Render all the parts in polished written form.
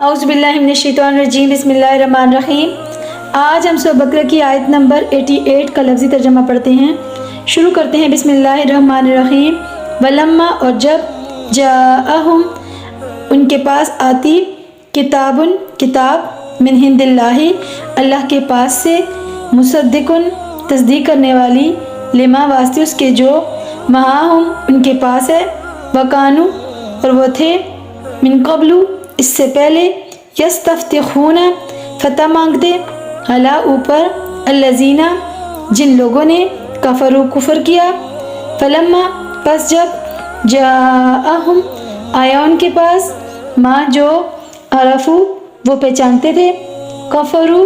اعوذ باللہ من الشیطان الرجیم، بسم اللہ الرحمن الرحیم۔ آج ہم سورہ بقرہ کی آیت نمبر 88 کا لفظی ترجمہ پڑھتے ہیں۔ شروع کرتے ہیں بسم اللہ الرحمن الرحیم۔ ولما، اور جب، جاءہم، ان کے پاس آتی، کتاب من عند اللہ، اللہ کے پاس سے، مصدقن، تصدیق کرنے والی، لما، واسطے اس کے جو، معہم، ان کے پاس ہے، وکانو، اور وہ تھے، من قبل، اس سے پہلے، یستفتحون، فتح مانگتے، علی، اوپر، الذین، جن لوگوں نے، کفروا، کفر کیا، فلما، پس جب، جاءہم، آیا ان کے پاس، ما، جو، عرفو، وہ پہچانتے تھے، کفروا،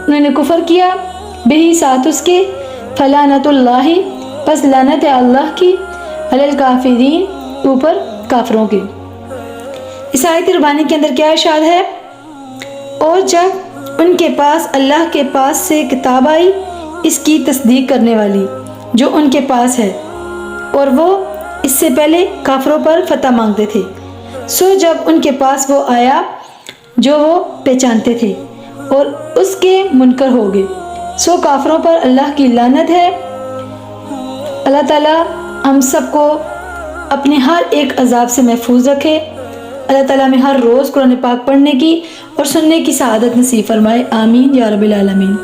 انہوں نے کفر کیا، بہی، ساتھ اس کے، فلعنت اللہ، پس لعنت ہے اللہ کی، علی الکافرین، اوپر کافروں کی۔ اس آیت ربانی کے اندر کیا ارشاد ہے؟ اور جب ان کے پاس، اللہ کے پاس سے کتاب آئی، اس کی تصدیق کرنے والی، جو ان کے پاس ہے، اور وہ اس سے پہلے کافروں پر فتح مانگتے تھے، سو جب ان کے پاس وہ آیا جو وہ پہچانتے تھے اور اس کے منکر ہو گئے، سو کافروں پر اللہ کی لعنت ہے۔ اللہ تعالیٰ ہم سب کو اپنے ہر ایک عذاب سے محفوظ رکھے۔ اللہ تعالیٰ میں ہر روز قرآن پاک پڑھنے کی اور سننے کی سعادت نصیب فرمائے، آمین یا رب العالمین۔